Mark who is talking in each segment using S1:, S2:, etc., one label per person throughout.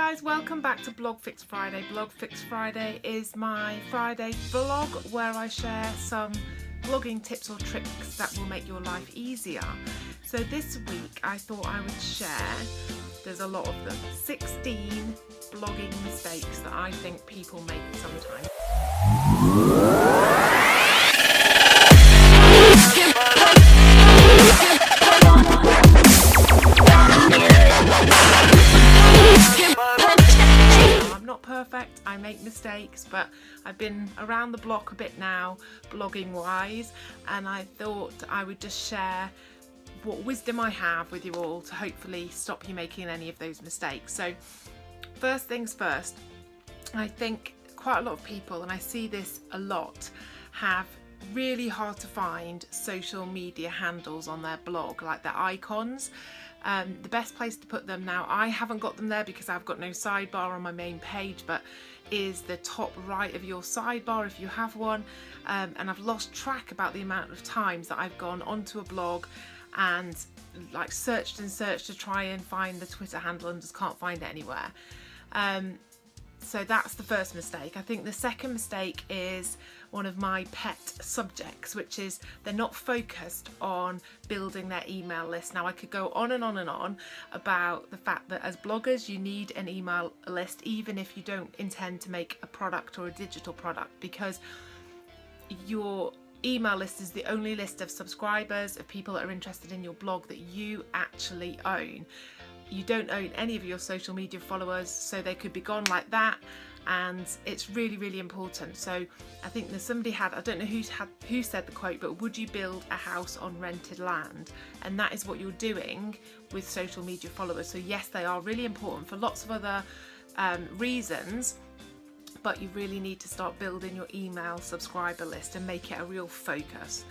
S1: guys, welcome back to Blog Fix Friday. Blog Fix Friday is my Friday vlog where I share some blogging tips or tricks that will make your life easier. So this week I thought I would share, there's a lot of them, 16 blogging mistakes that I think people make sometimes. I'm not perfect, I make mistakes, but I've been around the block a bit now, blogging wise, and I thought I would just share what wisdom I have with you all to hopefully stop you making any of those mistakes. So first things first, I think quite a lot of people, and I see this a lot, have really hard to find social media handles on their blog, like their icons. The best place to put them now, I haven't got them there because I've got no sidebar on my main page, but is the top right of your sidebar if you have one. And I've lost track about the amount of times that I've gone onto a blog and like searched and searched to try and find the Twitter handle and just can't find it anywhere. So that's the first mistake. I think the second mistake is one of my pet subjects, which is they're not focused on building their email list. Now I could go on and on and on about the fact that as bloggers you need an email list even if you don't intend to make a product or a digital product, because your email list is the only list of subscribers, of people that are interested in your blog that you actually own. You don't own any of your social media followers, so they could be gone like that, and it's really, really important. So I think there's somebody had, I don't know who said the quote, but would you build a house on rented land? And that is what you're doing with social media followers. So yes, they are really important for lots of other reasons, but you really need to start building your email subscriber list and make it a real focus.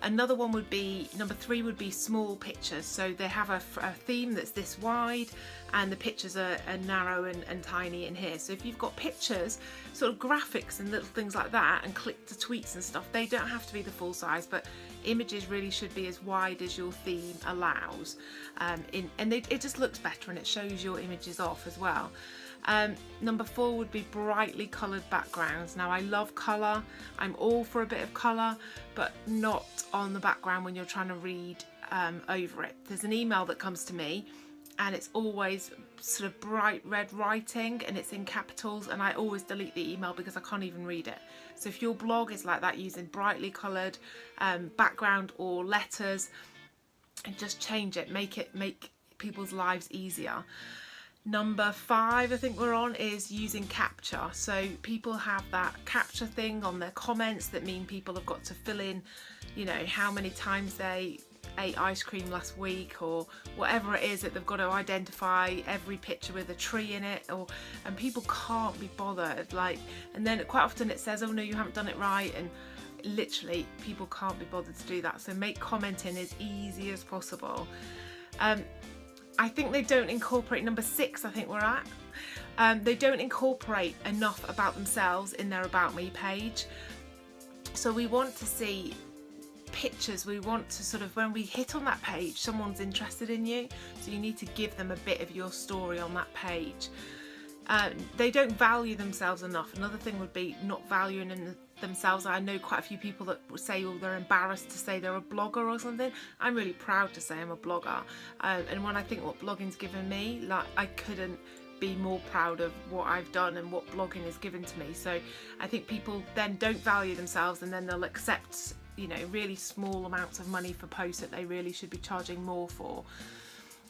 S1: Another one would be, number 3 would be small pictures. So they have a theme that's this wide and the pictures are narrow and tiny in here. So if you've got pictures, sort of graphics and little things like that, and click to tweets and stuff, they don't have to be the full size, but images really should be as wide as your theme allows. It just looks better and it shows your images off as well. Number 4 would be brightly coloured backgrounds. Now I love colour, I'm all for a bit of colour, but not on the background when you're trying to read over it. There's an email that comes to me and it's always sort of bright red writing and it's in capitals, and I always delete the email because I can't even read it. So if your blog is like that, using brightly coloured background or letters, and just change it, make people's lives easier. Number 5 I think we're on is using captcha. So people have that captcha thing on their comments that mean people have got to fill in, you know, how many times they ate ice cream last week or whatever it is, that they've got to identify every picture with a tree in it, and people can't be bothered, like, and then quite often it says, oh no, you haven't done it right, and literally people can't be bothered to do that. So make commenting as easy as possible. I think they don't incorporate, number 6 I think we're at, they don't incorporate enough about themselves in their About Me page. So we want to see pictures, we want to sort of, when we hit on that page, someone's interested in you, so you need to give them a bit of your story on that page. They don't value themselves enough. Another thing would be not valuing themselves. I know quite a few people that would say, oh, they're embarrassed to say they're a blogger or something. I'm really proud to say I'm a blogger, and when I think what blogging's given me, like, I couldn't be more proud of what I've done and what blogging has given to me. So I think people then don't value themselves, and then they'll accept, you know, really small amounts of money for posts that they really should be charging more for.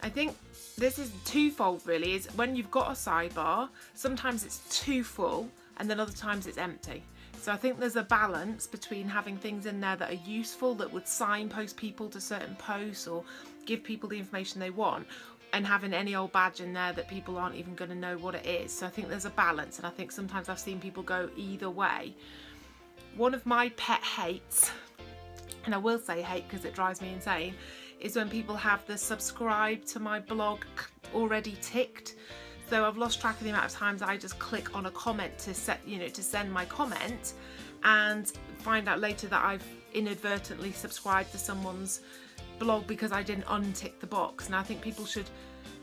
S1: I think this is twofold really, is when you've got a sidebar, sometimes it's too full and then other times it's empty. So I think there's a balance between having things in there that are useful, that would signpost people to certain posts or give people the information they want, and having any old badge in there that people aren't even going to know what it is. So I think there's a balance, and I think sometimes I've seen people go either way. One of my pet hates, and I will say hate because it drives me insane, is when people have the subscribe to my blog already ticked. So I've lost track of the amount of times I just click on a comment to send my comment, and find out later that I've inadvertently subscribed to someone's blog because I didn't untick the box. And I think people should,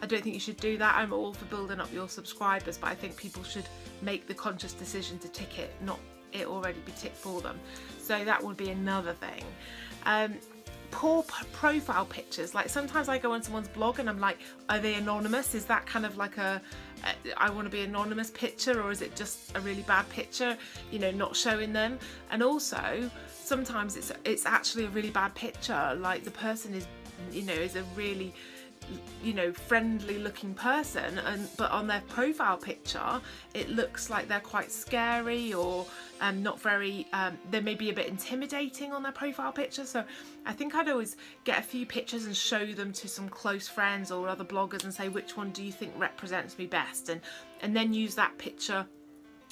S1: I don't think you should do that. I'm all for building up your subscribers, but I think people should make the conscious decision to tick it, not it already be ticked for them. So that would be another thing. Poor profile pictures. Like sometimes I go on someone's blog and I'm like, are they anonymous? Is that kind of like a I want to be anonymous picture, or is it just a really bad picture, you know, not showing them? And also sometimes it's actually a really bad picture, like the person is, you know, is a really, you know, friendly looking person, but on their profile picture it looks like they're quite scary, or not very they may be a bit intimidating on their profile picture. So I think I'd always get a few pictures and show them to some close friends or other bloggers and say, which one do you think represents me best, and then use that picture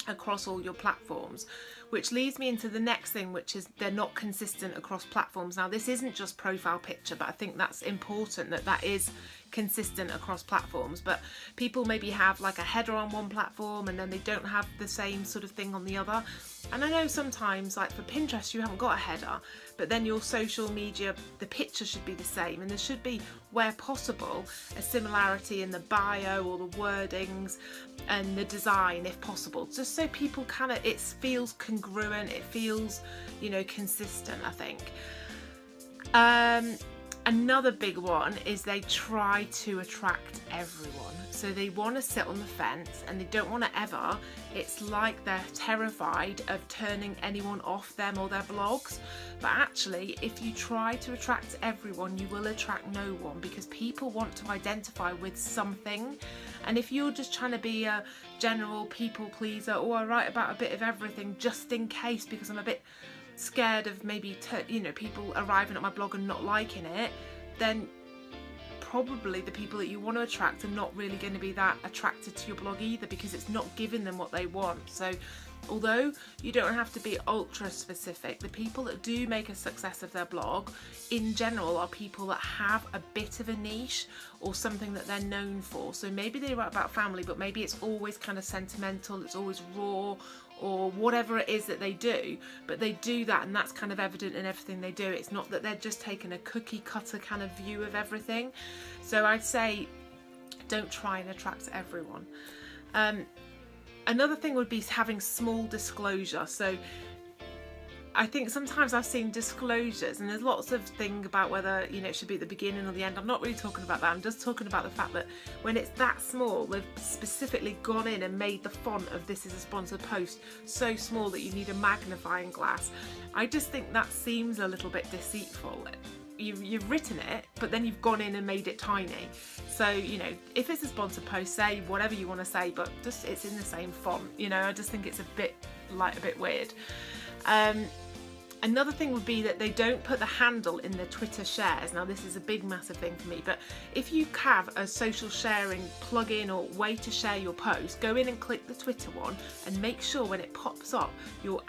S1: across all your platforms. Which leads me into the next thing, which is they're not consistent across platforms. Now this isn't just profile picture, but I think that's important that that is consistent across platforms. But people maybe have like a header on one platform and then they don't have the same sort of thing on the other. And I know sometimes, like for Pinterest, you haven't got a header, but then your social media, the picture should be the same, and there should be, where possible, a similarity in the bio or the wordings and the design if possible, just so people kind of, it feels congruent, it feels, you know, consistent, I think. Another big one is they try to attract everyone. So they want to sit on the fence and they don't want to ever, it's like they're terrified of turning anyone off them or their blogs. But actually, if you try to attract everyone, you will attract no one, because people want to identify with something. And if you're just trying to be a general people pleaser, or I write about a bit of everything just in case because I'm a bit scared of maybe you know, people arriving at my blog and not liking it, then probably the people that you want to attract are not really going to be that attracted to your blog either, because it's not giving them what they want. So although you don't have to be ultra specific, the people that do make a success of their blog in general are people that have a bit of a niche or something that they're known for. So maybe they write about family, but maybe it's always kind of sentimental, it's always raw, or whatever it is that they do, but they do that and that's kind of evident in everything they do. It's not that they're just taking a cookie cutter kind of view of everything. So I'd say don't try and attract everyone. Another thing would be having small disclosure. So I think sometimes I've seen disclosures, and there's lots of things about whether, you know, it should be at the beginning or the end. I'm not really talking about that. I'm just talking about the fact that when it's that small, they've specifically gone in and made the font of "this is a sponsored post" so small that you need a magnifying glass. I just think that seems a little bit deceitful. You've written it, but then you've gone in and made it tiny. So, you know, if it's a sponsored post, say whatever you want to say, but just it's in the same font. You know, I just think it's a bit weird. Another thing would be that they don't put the handle in their Twitter shares. Now this is a big massive thing for me, but if you have a social sharing plugin or way to share your post, go in and click the Twitter one and make sure when it pops up your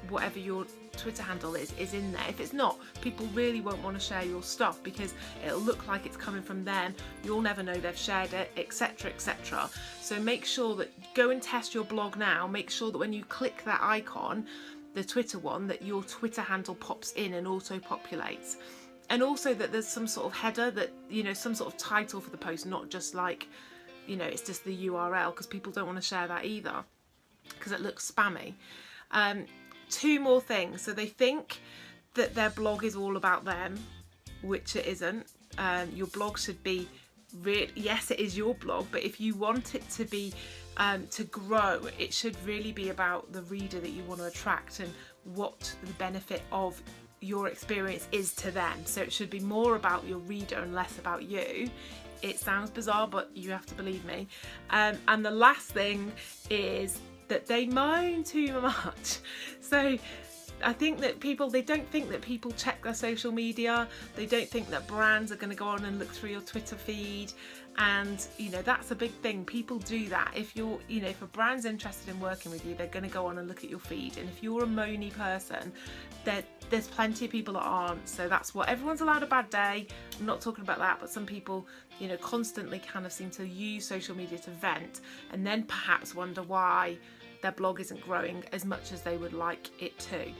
S1: whatever your Twitter handle is in there. If it's not, people really won't want to share your stuff because it'll look like it's coming from them, you'll never know they've shared it, etc, etc. So make sure that, go and test your blog now, make sure that when you click that icon, the Twitter one, that your Twitter handle pops in and auto populates. And also that there's some sort of header, that, you know, some sort of title for the post, not just like, you know, it's just the URL, because people don't want to share that either because it looks spammy. Two more things. So they think that their blog is all about them, which it isn't. Your blog should be yes, it is your blog, but if you want it to be to grow, it should really be about the reader that you want to attract and what the benefit of your experience is to them. So it should be more about your reader and less about you. It sounds bizarre, but you have to believe me. And the last thing is that they moan too much. So I think that they don't think that people check their social media. They don't think that brands are going to go on and look through your Twitter feed. And, you know, that's a big thing. People do that. If you're, you know, if a brand's interested in working with you, they're going to go on and look at your feed. And if you're a moany person, there's plenty of people that aren't. So that's what, everyone's allowed a bad day. I'm not talking about that, but some people, you know, constantly kind of seem to use social media to vent and then perhaps wonder why their blog isn't growing as much as they would like it to.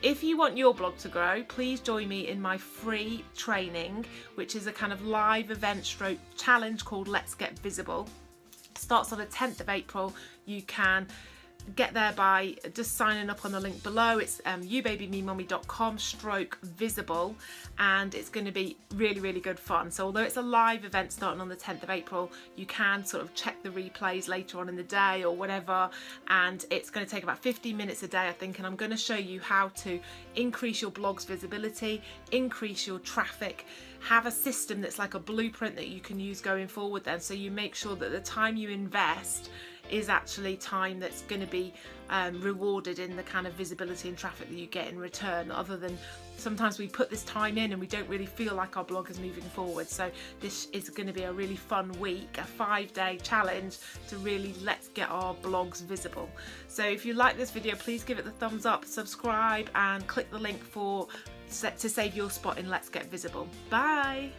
S1: If you want your blog to grow, please join me in my free training, which is a kind of live event stroke challenge called Let's Get Visible. It starts on the 10th of April. You can get there by just signing up on the link below. It's youbabymemummy.com/visible, and it's going to be really good fun. So although it's a live event starting on the 10th of April, you can sort of check the replays later on in the day or whatever, and it's going to take about 15 minutes a day, I think, and I'm going to show you how to increase your blog's visibility, increase your traffic, have a system that's like a blueprint that you can use going forward then, so you make sure that the time you invest is actually time that's going to be rewarded in the kind of visibility and traffic that you get in return, other than sometimes we put this time in and we don't really feel like our blog is moving forward. So this is going to be a really fun week, a 5-day challenge to really let's get our blogs visible. So if you like this video, please give it the thumbs up, subscribe, and click the link to save your spot in Let's Get Visible. Bye.